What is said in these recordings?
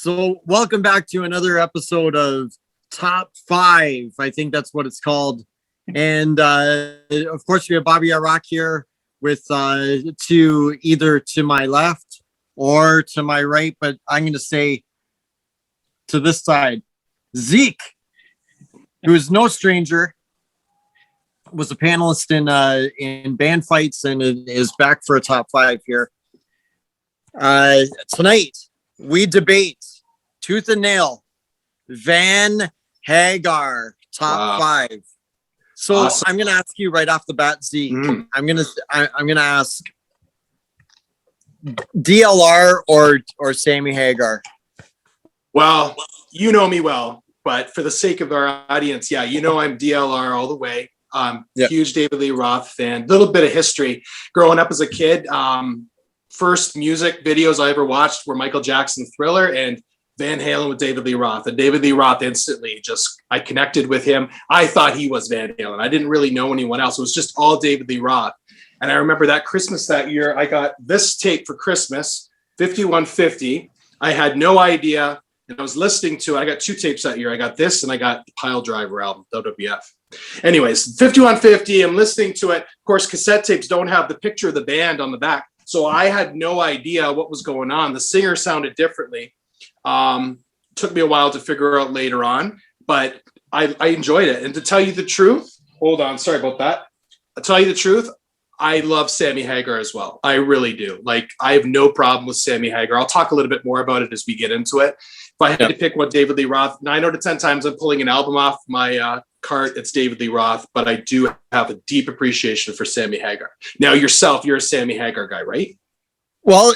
So, welcome back to another episode of Top 5. I think that's what it's called. And of course, we have Bobby Rock here with either to my left or to my right, but I'm going to say to this side, Zeke, who is no stranger, was a panelist in band fights and is back for a top 5 here. Tonight, we debate tooth and nail Van Hagar top 5. So awesome. I'm going to ask you right off the bat, Zeke. I'm going to ask DLR or Sammy Hagar. Well, you know me well, but for the sake of our audience, yeah, you know I'm DLR all the way. Huge David Lee Roth fan. Little bit of history. Growing up as a kid, first music videos I ever watched were Michael Jackson Thriller and Van Halen with David Lee Roth. And David Lee Roth instantly I connected with him. I thought he was Van Halen. I didn't really know anyone else. It was just all David Lee Roth. And I remember that Christmas that year, I got this tape for Christmas, 5150. I had no idea. And I was listening to it. I got 2 tapes that year. I got this and I got the Pile Driver album, WWF. Anyways, 5150, I'm listening to it. Of course, cassette tapes don't have the picture of the band on the back. So I had no idea what was going on. The singer sounded differently. Took me a while to figure out later on, but I enjoyed it. And to tell you the truth, hold on, sorry about that. I'll tell you the truth, I love Sammy Hagar as well. I really do. Like, I have no problem with Sammy Hagar. I'll talk a little bit more about it as we get into it. If I had to pick one, David Lee Roth, 9 out of 10 times I'm pulling an album off my cart, it's David Lee Roth, but I do have a deep appreciation for Sammy Hagar. Now, yourself, you're a Sammy Hagar guy, right? Well,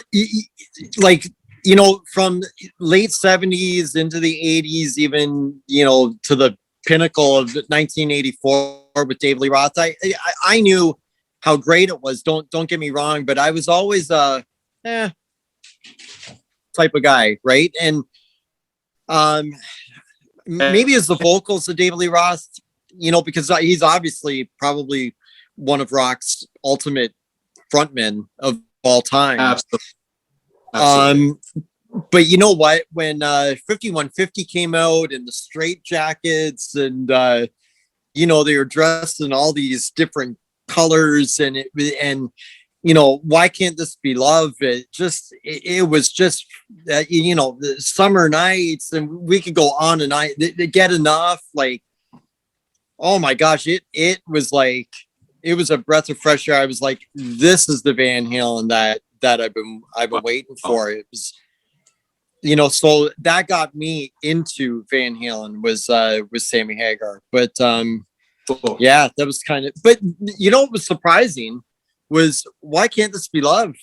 from late 70s into the 80s, even, to the pinnacle of 1984 with David Lee Roth, I knew how great it was. Don't get me wrong, but I was always a type of guy, right? And maybe it's the vocals of David Lee Roth, because he's obviously probably one of rock's ultimate frontmen of all time. Absolutely. But you know what? When 5150 came out and the straight jackets and they were dressed in all these different colors and why can't this be love? It was just the summer nights, and we could go on and on. Get enough, like, oh my gosh, it was like, it was a breath of fresh air. I was like, this is the Van Halen that I've been waiting for. It was, so that got me into Van Halen was Sammy Hagar. But yeah, that was kind of, but what was surprising was, why can't this be love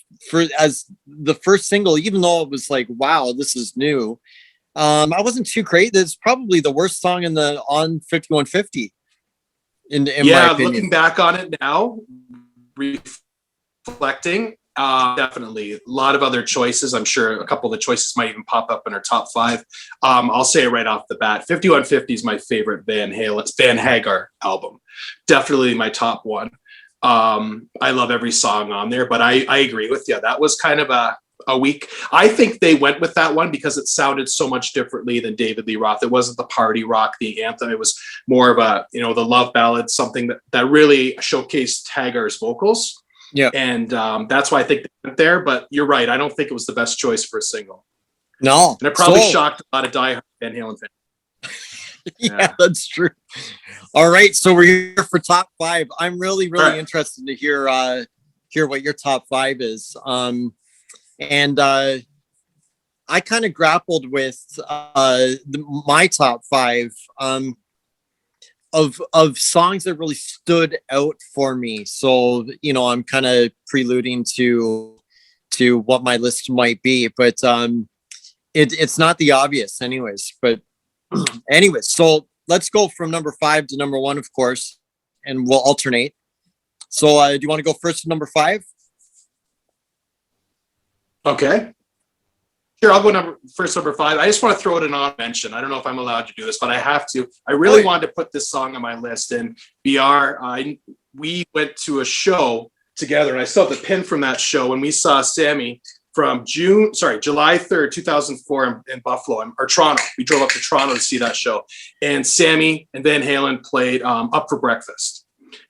as the first single, even though it was like, wow, this is new. I wasn't too crazy. It's probably the worst song on 5150. In my opinion. Looking back on it now, reflecting, definitely a lot of other choices. I'm sure a couple of the choices might even pop up in our top 5. I'll say it right off the bat. 5150 is my favorite Van Hagar album. Definitely my top one. I love every song on there, but I agree with you. That was kind of a weak. I think they went with that one because it sounded so much differently than David Lee Roth. It wasn't the party rock, the anthem. It was more of a, the love ballad, something that really showcased Hagar's vocals. Yeah. And that's why I think they went there. But you're right. I don't think it was the best choice for a single. No. And it probably shocked a lot of diehard Van Halen fans. Yeah, that's true. All right, so we're here for top 5. I'm really interested to hear what your top 5 is. And I kind of grappled with my top 5 of songs that really stood out for me. So I'm kind of preluding to what my list might be, but it's not the obvious, anyways. But anyways, so let's go from number 5 to number 1, of course, and we'll alternate. So do you want to go first to number 5? Okay. Sure, I'll go number 5. I just want to throw it in on mention. I don't know if I'm allowed to do this, but I have to. I really wanted to put this song on my list. And we went to a show together, and I still have the pin from that show, and we saw Sammy from July 3rd, 2004 in Buffalo, or Toronto. We drove up to Toronto to see that show. And Sammy and Van Halen played Up for Breakfast.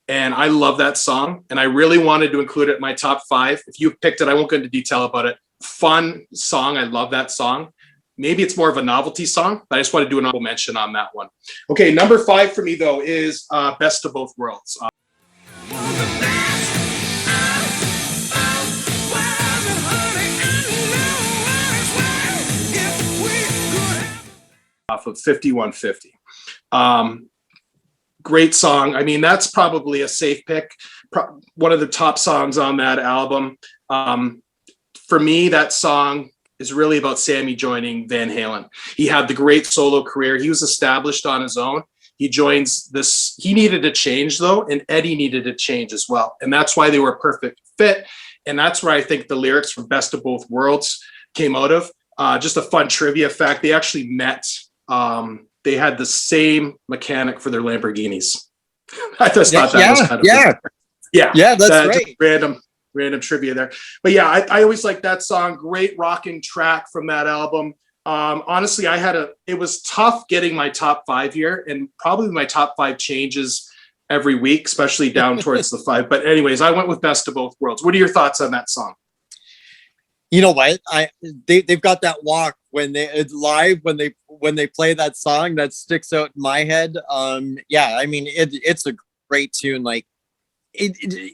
And I love that song. And I really wanted to include it in my top 5. If you picked it, I won't go into detail about it. Fun song. I love that song. Maybe it's more of a novelty song, but I just want to do an honorable mention on that one. Okay, number 5 for me, though, is Best of Both Worlds. Off of 5150. Great song. I mean, that's probably a safe pick. One of the top songs on that album. For me, that song is really about Sammy joining Van Halen. He had the great solo career. He was established on his own. He joins this. He needed to change, though, and Eddie needed to change as well. And that's why they were a perfect fit. And that's where I think the lyrics from Best of Both Worlds came out of. Just a fun trivia fact. They actually met. They had the same mechanic for their Lamborghinis. I just thought that was kind of yeah, that's right. Random trivia there. But yeah, I always like that song. Great rocking track from that album. Honestly, it was tough getting my top 5 here, and probably my top 5 changes every week, especially down towards the 5. But anyways, I went with Best of Both Worlds. What are your thoughts on that song? You know what? They've got that walk when they play that song that sticks out in my head. Yeah, I mean it's a great tune. Like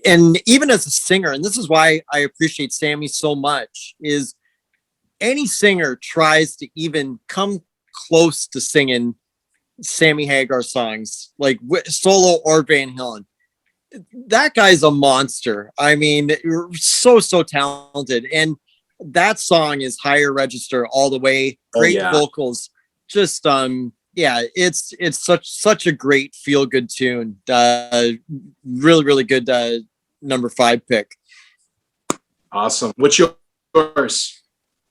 and even as a singer, and this is why I appreciate Sammy so much, is any singer tries to even come close to singing Sammy Hagar songs, like solo or Van Halen. That guy's a monster. I mean, so talented. And that song is higher register all the way. Great vocals. Just it's such a great feel good tune. Really good number 5 pick. Awesome. What's yours?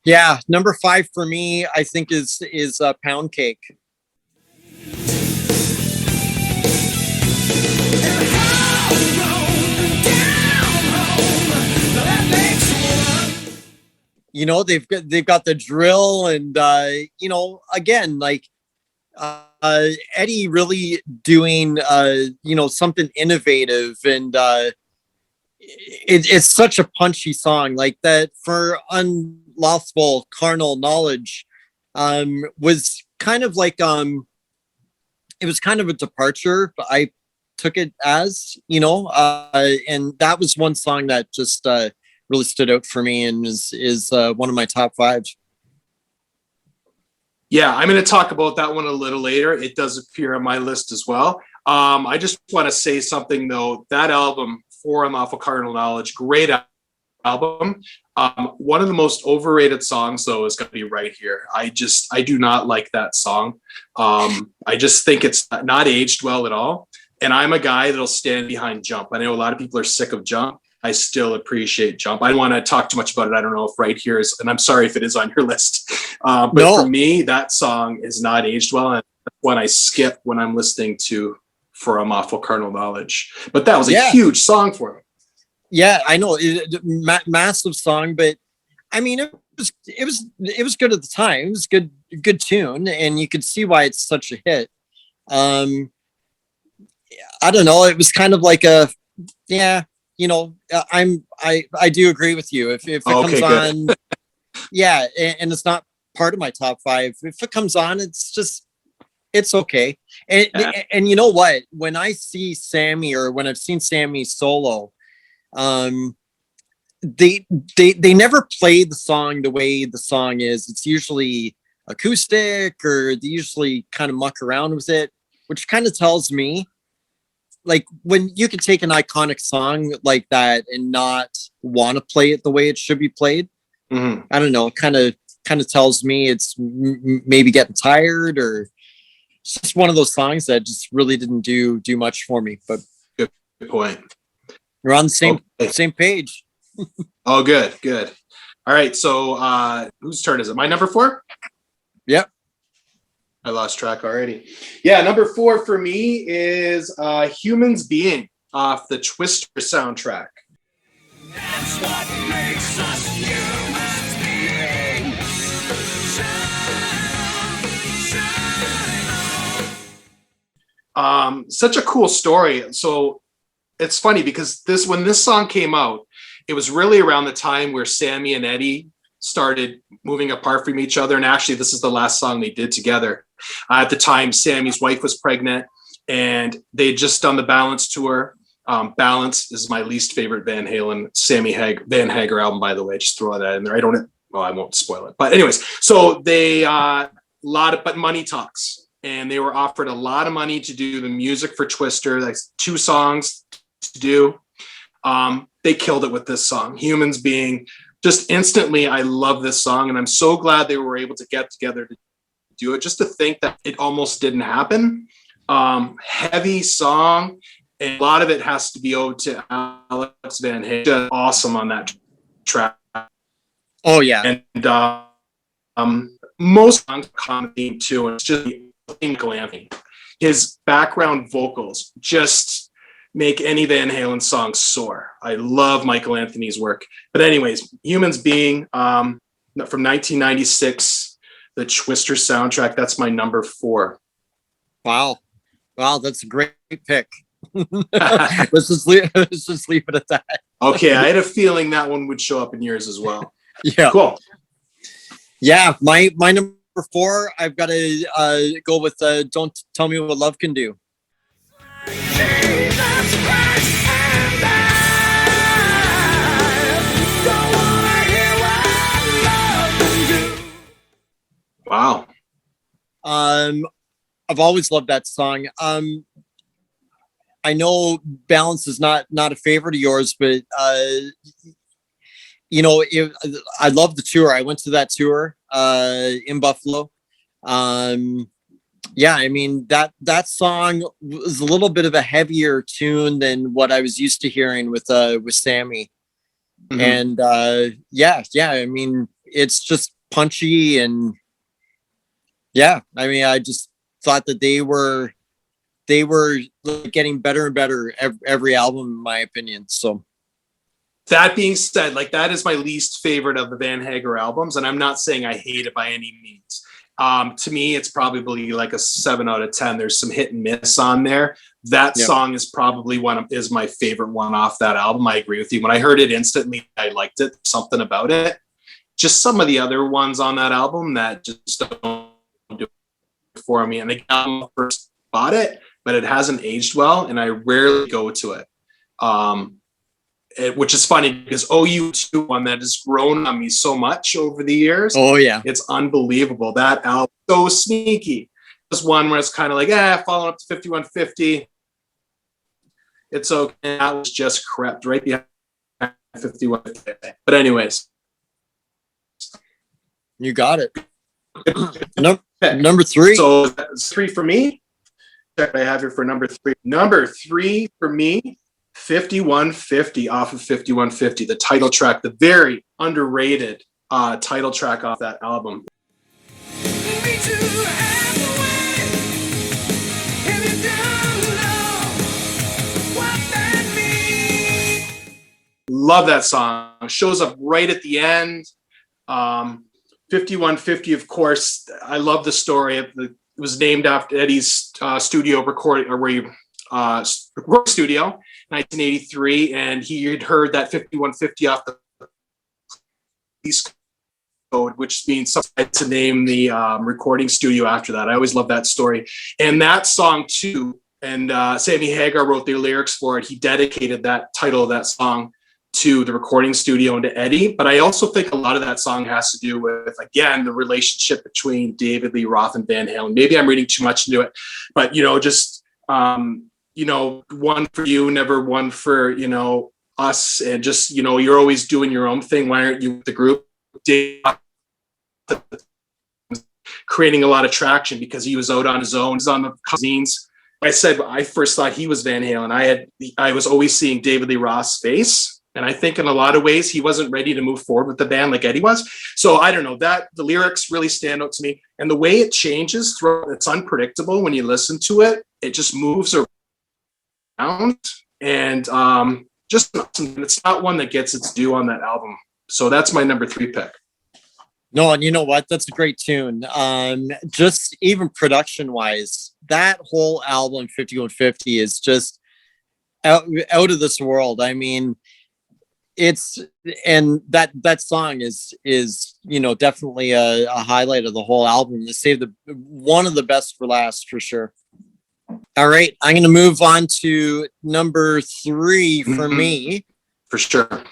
Yeah, number 5 for me, I think is Pound Cake. You know, they've got the drill, and you know, again, like Eddie really doing something innovative, and it's such a punchy song. Like that for Unlawful Carnal Knowledge was kind of like it was kind of a departure, but I took it as, and that was one song that just really stood out for me and is one of my top 5. Yeah, I'm going to talk about that one a little later. It does appear on my list as well. I just want to say something though. That album, For Unlawful Carnal Knowledge, great album. One of the most overrated songs though is going to be Right Here. I do not like that song. I just think it's not aged well at all. And I'm a guy that'll stand behind Jump. I know a lot of people are sick of Jump. I still appreciate Jump. I don't want to talk too much about it. I don't know if Right Here is, and I'm sorry if it is on your list. But for me, that song is not aged well. And that's one I skip when I'm listening to For Unlawful Carnal Knowledge. But that was a huge song for me. Yeah, I know. Massive song, but I mean, it was good at the time. It was good tune, and you could see why it's such a hit. I don't know. It was kind of like I do agree with you. If it comes on, and it's not part of my top 5. If it comes on, it's okay. And you know what? When I see Sammy, or when I've seen Sammy solo, they never play the song the way the song is. It's usually acoustic, or they usually kind of muck around with it, which kind of tells me, like, when you can take an iconic song like that and not want to play it the way it should be played, I don't know. It kind of tells me it's maybe getting tired, or it's just one of those songs that just really didn't do much for me. But good point. We're on the same page. Oh, good. All right. So whose turn is it? My number 4? Yep. I lost track already. Yeah, number 4 for me is Humans Being off the Twister soundtrack. That's what makes us humans. Such a cool story. So it's funny because when this song came out, it was really around the time where Sammy and Eddie started moving apart from each other. And actually, this is the last song they did together. At the time, Sammy's wife was pregnant, and they had just done the Balance tour. Balance is my least favorite Van Halen, Van Hagar album, by the way. Just throw that in there. I won't spoil it. But anyways, so they but money talks. And they were offered a lot of money to do the music for Twister, like 2 songs to do. They killed it with this song, Humans Being. Just instantly, I love this song, and I'm so glad they were able to get together to do it. Just to think that it almost didn't happen. Heavy song, and a lot of it has to be owed to Alex Van Halen. Just awesome on that track. Oh yeah, and most songs common theme too, and it's just Michael Anthony. His background vocals just make any Van Halen song soar. I love Michael Anthony's work. But anyways, Humans Being from 1996, the Twister soundtrack. That's my number 4. Wow, that's a great pick. let's just leave it at that. Okay, I had a feeling that one would show up in yours as well. Yeah, cool. Yeah, my number 4, I've got to go with Don't Tell Me What Love Can Do. Wow. I've always loved that song. I know Balance is not a favorite of yours, but I love the tour. I went to that tour in Buffalo. Yeah, I mean that song was a little bit of a heavier tune than what I was used to hearing with Sammy. Mm-hmm. And yeah, I mean it's just punchy, and yeah, I mean I just thought that they were getting better and better every album, in my opinion. So that being said, like that is my least favorite of the Van Hagar albums, and I'm not saying I hate it by any means. To me, it's probably like a 7 out of 10. There's some hit and miss on there. That song is probably is my favorite one off that album. I agree with you. When I heard it instantly, I liked it. Something about it. Just some of the other ones on that album that just don't do it for me. And I first bought it, but it hasn't aged well, and I rarely go to it. Which is funny because OU2, one that has grown on me so much over the years. Oh yeah, it's unbelievable. That album, so sneaky. This one where it's kind of like, following up to 5150. It's okay. That was just crept right behind 5150. But anyways, you got it. Number 3. So that's 3 for me. Check I have here for number 3. Number 3 for me. 5150 off of 5150, the title track, the very underrated title track off that album. Love that song. Shows up right at the end. 5150, of course, I love the story. It was named after Eddie's studio recording, or where you recording studio. 1983, and he had heard that 5150 off the police code, which means something to name the recording studio after that. I always love that story. And that song too, and Sammy Hagar wrote the lyrics for it. He dedicated that title of that song to the recording studio and to Eddie. But I also think a lot of that song has to do with, again, the relationship between David Lee Roth and Van Halen. Maybe I'm reading too much into it, but just one for you, never one for, us. And just, you're always doing your own thing. Why aren't you with the group? Creating a lot of traction because he was out on his own. He's on the zines. I said, I first thought he was Van Halen. I was always seeing David Lee Roth's face. And I think in a lot of ways, he wasn't ready to move forward with the band like Eddie was. So I don't know, that the lyrics really stand out to me. And the way it changes throughout, it's unpredictable when you listen to it. It just moves around. And it's not one that gets its due on that album. So that's my number 3 pick. No, and you know what? That's a great tune. Just even production wise, that whole album 5150 is just out of this world. I mean, it's and that song is definitely a highlight of the whole album. They saved the one of the best for last for sure. All right, I'm going to move on to number 3 for me. For sure.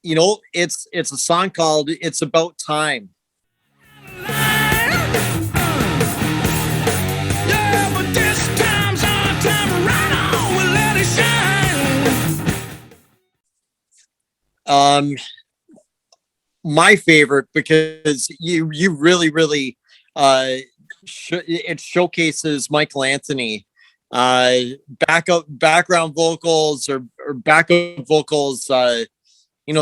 It's a song called "It's About Time." My favorite, because you really it showcases Michael Anthony background vocals or backup vocals. The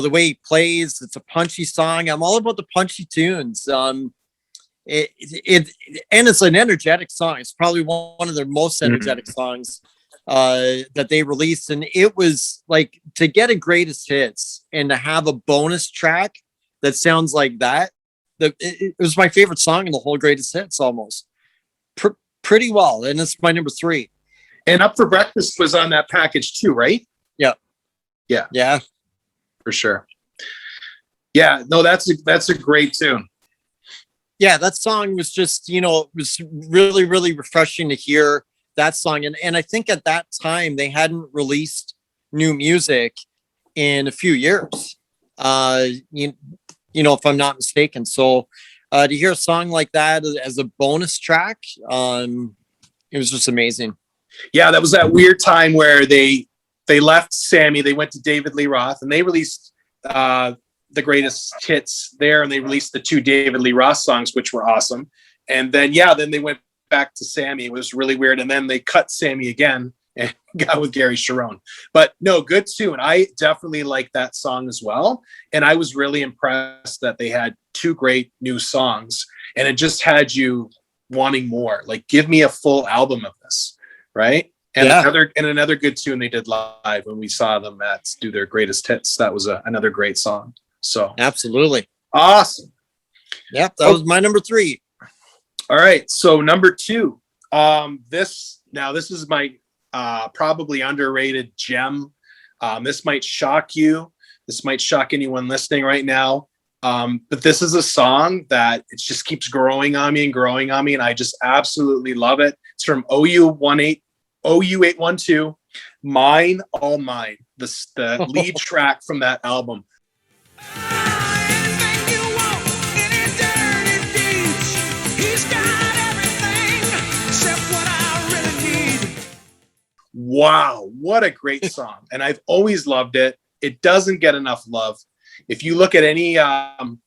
way he plays, it's a punchy song. I'm all about the punchy tunes. And it's an energetic song. It's probably one of their most energetic songs that they released. And it was like, to get a greatest hits and to have a bonus track that sounds like that, it was my favorite song in the whole greatest hits almost. Pretty well. And it's my number 3. And Up for Breakfast was on that package too, right? Yeah. Yeah. For sure. Yeah, no, that's a great tune. Yeah, that song was just, it was really refreshing to hear that song. And I think at that time they hadn't released new music in a few years. If I'm not mistaken. So to hear a song like that as a bonus track, it was just amazing. Yeah, that was that weird time where they left Sammy, they went to David Lee Roth, and they released the greatest hits there, and they released the 2 David Lee Roth songs, which were awesome. And then they went back to Sammy. It was really weird. And then they cut Sammy again and got with Gary Cherone. But no, good tune. I definitely like that song as well. And I was really impressed that they had 2 great new songs, and it just had you wanting more. Like, give me a full album of this, right? And another good tune they did live when we saw them do their greatest hits. That was another great song. So absolutely awesome. Yep, that was my number 3. All right, so number 2. This is my probably underrated gem. This might shock you. This might shock anyone listening right now. But this is a song that it just keeps growing on me, and I just absolutely love it. It's from OU812, Mine All Mine, the lead track from that album. Wow, what a great song. And I've always loved it. It doesn't get enough love. If you look at any on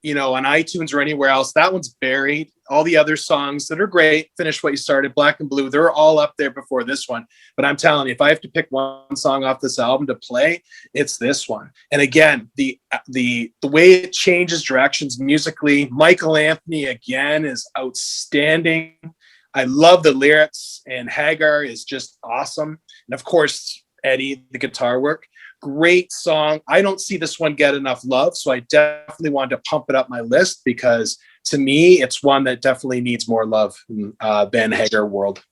iTunes or anywhere else, that one's buried. All the other songs that are great, Finish What You Started, Black and Blue, they're all up there before this one. But I'm telling you, if I have to pick one song off this album to play, it's this one. And again, the way it changes directions musically, Michael Anthony again is outstanding. I love the lyrics, and Hagar is just awesome. And of course, Eddie, the guitar work. Great song. I don't see this one get enough love, so I definitely wanted to pump it up my list, because to me, it's one that definitely needs more love in Ben Hagar world.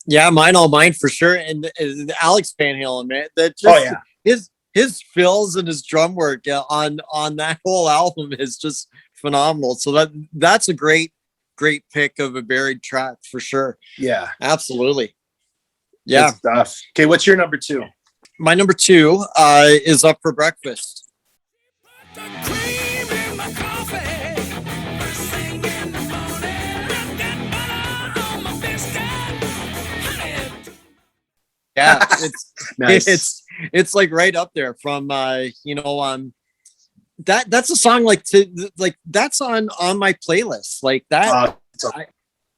Yeah, Mine All Mine for sure. And Alex Van Halen, man, that just his fills and his drum work on that whole album is just phenomenal. So that's a great pick of a buried track for sure. Yeah, absolutely. Yeah. Good stuff. Okay, what's your number 2? My number 2 is Up for Breakfast. Yeah, it's nice. It's like right up there from that's a song that's on my playlist like that.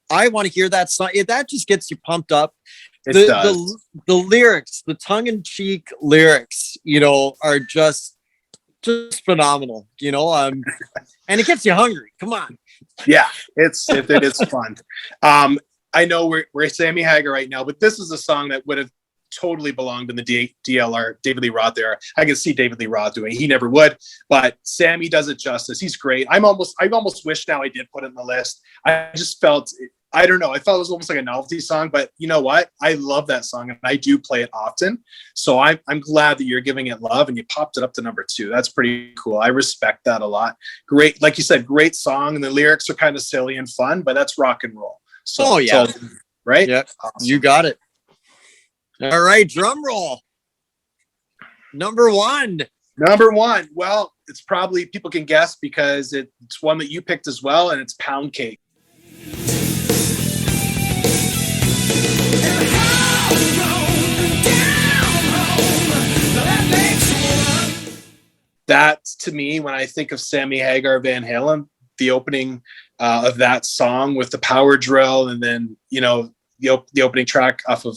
I want to hear that song. That just gets you pumped up. The lyrics, the tongue-in-cheek lyrics, are just phenomenal. And it gets you hungry. Come on. Yeah, it is fun. I know we're Sammy Hagar right now, but this is a song that would have totally belonged in the DLR David Lee Roth era. I can see David Lee Roth doing it. He never would, but Sammy does it justice. He's great. I almost wish now I did put it in the list. I just felt, I don't know. I felt it was almost like a novelty song, but you know what? I love that song and I do play it often. So I'm glad that you're giving it love and you popped it up to number 2. That's pretty cool. I respect that a lot. Great. Like you said, great song. And the lyrics are kind of silly and fun, but that's rock and roll. So, right? Yeah. Awesome. You got it. All right. Drum roll. Number 1. Well, it's probably, people can guess because it's one that you picked as well. And it's Pound Cake. That, to me, when I think of Sammy Hagar, Van Halen, the opening of that song with the power drill, and then, you know, the opening track off of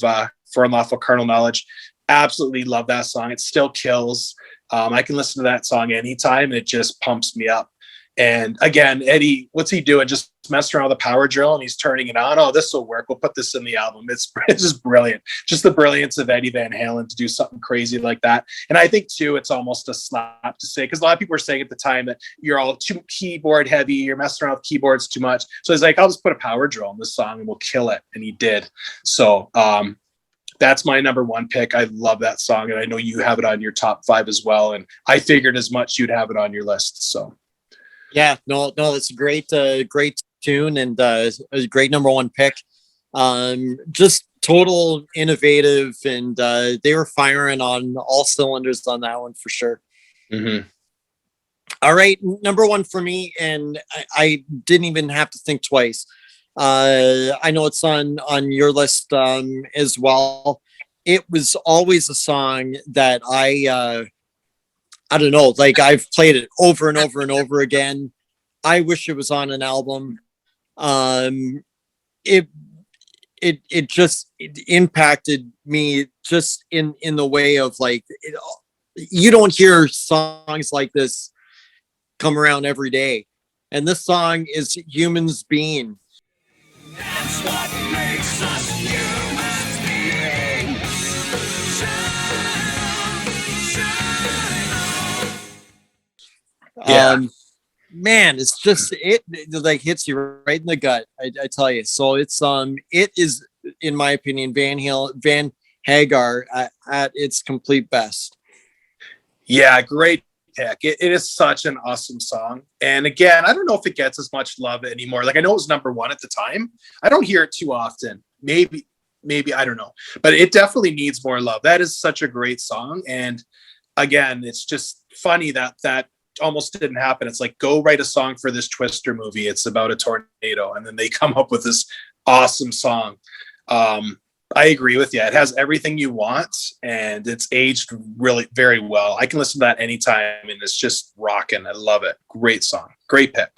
For Unlawful Carnal Knowledge, absolutely love that song. It still kills. I can listen to that song anytime, and it just pumps me up. And again, Eddie, what's he doing? Just messing around with the power drill and he's turning it on. Oh, this will work. We'll put this in the album. It's just brilliant. Just the brilliance of Eddie Van Halen to do something crazy like that. And I think too, it's almost a slap to say, because a lot of people were saying at the time that you're all too keyboard heavy. You're messing around with keyboards too much. So he's like, I'll just put a power drill in this song and we'll kill it. And he did. So, that's my number 1 pick. I love that song. And I know you have it on your top 5 as well. And I figured as much you'd have it on your list. So. Yeah, no, it's a great tune and a great number 1 pick. Just total innovative, and they were firing on all cylinders on that one for sure. Mm-hmm. All right, number 1 for me, and I didn't even have to think twice. I know it's on your list as well. It was always a song that I don't know, like I've played it over and over and over again. I wish it was on an album. It impacted me just in the way of like, you don't hear songs like this come around every day. And this song is Humans Being. That's what makes us humans being. Yeah. Man, it's just it like hits you right in the gut. I tell you. So it's it is, in my opinion, Van Hagar at its complete best. Yeah, great pick. It is such an awesome song. And again, I don't know if it gets as much love anymore. Like I know it was number 1 at the time. I don't hear it too often. Maybe I don't know, but it definitely needs more love. That is such a great song. And again, it's just funny that almost didn't happen. It's like, go write a song for this Twister movie. It's about a tornado. And then they come up with this awesome song. I agree with you. It has everything you want and it's aged really very well. I can listen to that anytime and it's just rocking. I love it. Great song. Great pick.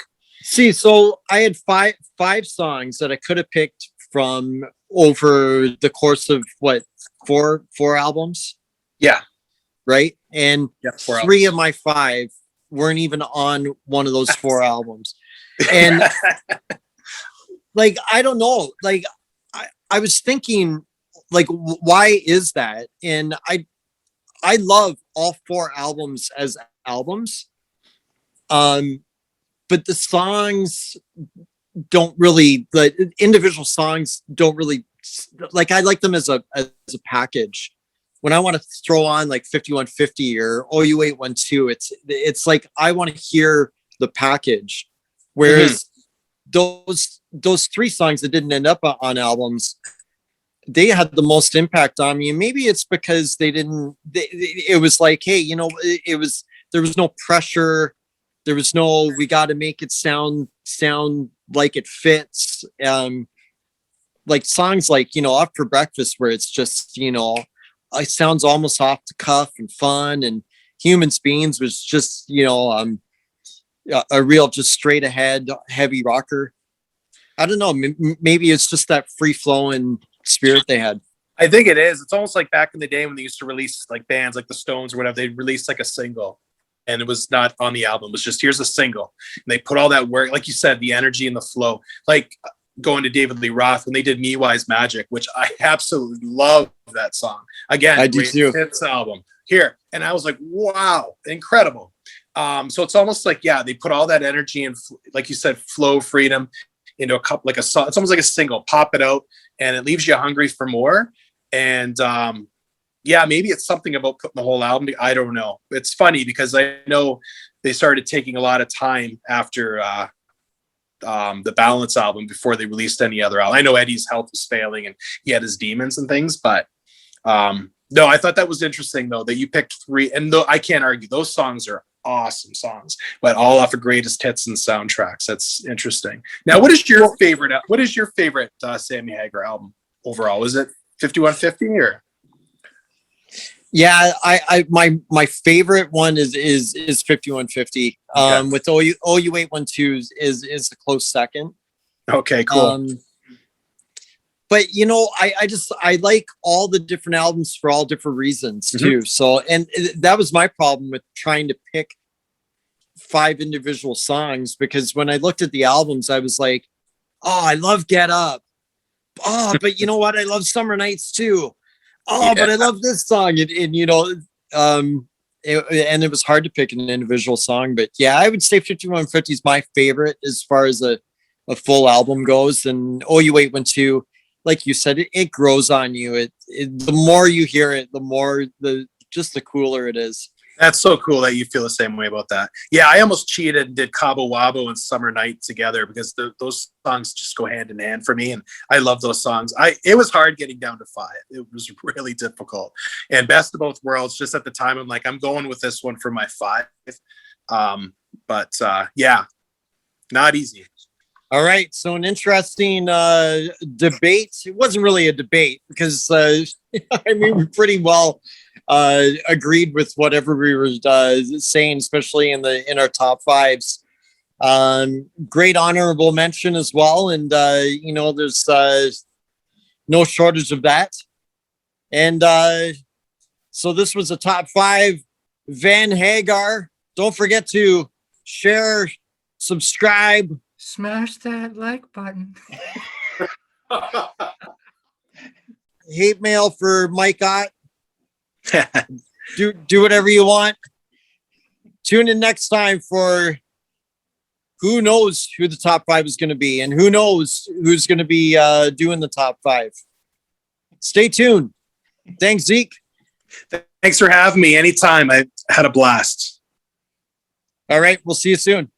See, so I had five songs that I could have picked from over the course of what, four albums? Yeah. Right. And yeah, 3 of my 5 weren't even on one of those 4 albums. And like, I don't know, like I was thinking, like, why is that? And I love all 4 albums as albums. But the songs don't really, like, individual songs don't really, like, I like them as a package. When I want to throw on like 5150 or OU812, it's like I want to hear the package. Whereas those 3 songs that didn't end up on albums, they had the most impact on me. And maybe it's because it was like, hey, you know, there was no pressure. There was no, we got to make it sound like it fits. Like songs like, you know, Off for Breakfast, where it's just, you know, it sounds almost off the cuff and fun. And Humans Beings was just, you know, a real just straight ahead heavy rocker. I don't know. Maybe it's just that free flowing spirit they had. I think it is. It's almost like back in the day when they used to release like bands like the Stones or whatever. They'd release like a single and it was not on the album. It was just, here's a single. And they put all that work, like you said, the energy and the flow. Like going to David Lee Roth when they did Me Wise Magic, which I absolutely love that song. Again, I do too. Hits album here. And I was like, wow, incredible. So it's almost like, yeah, they put all that energy and, like you said, flow, freedom into a couple, like a song. It's almost like a single, pop it out, and it leaves you hungry for more. And yeah, maybe it's something about putting the whole album. I don't know. It's funny because I know they started taking a lot of time after the Balance album before they released any other album. I know Eddie's health was failing and he had his demons and things, but no, I thought that was interesting though, that you picked 3, and though I can't argue, those songs are awesome songs, but all off of greatest hits and soundtracks. That's interesting. Now, what is your favorite Sammy Hagar album overall? Is it 5150 or? Yeah, my favorite one is 5150. Okay. With OU 812 is a close second. Okay, cool. But I like all the different albums for all different reasons too. Mm-hmm. So, and that was my problem with trying to pick 5 individual songs, because when I looked at the albums, I was like, oh, I love Get Up. Oh, but you know what? I love Summer Nights too. Oh, yeah. But I love this song. And it was hard to pick an individual song, but yeah, I would say 5150 is my favorite as far as a full album goes. And OU 812, like you said, it grows on you. The more you hear it, the more the cooler it is. That's so cool that you feel the same way about that. Yeah, I almost cheated and did Cabo Wabo and Summer Night together because those songs just go hand in hand for me, and I love those songs. It was hard getting down to 5. It was really difficult. And Best of Both Worlds, just at the time, I'm like, I'm going with this one for my 5. But yeah, not easy. All right, so an interesting debate. It wasn't really a debate because we pretty well agreed with whatever we were saying, especially in our top 5s. Great honorable mention as well, and there's no shortage of that. And so this was a top 5. Van Hagar. Don't forget to share, subscribe. Smash that like button. Hate mail for Mike Ott. do whatever you want. Tune in next time for who knows who the top 5 is going to be, and who knows who's going to be doing the top 5. Stay tuned. Thanks, Zeke. Thanks for having me anytime. I had a blast. All right, we'll see you soon.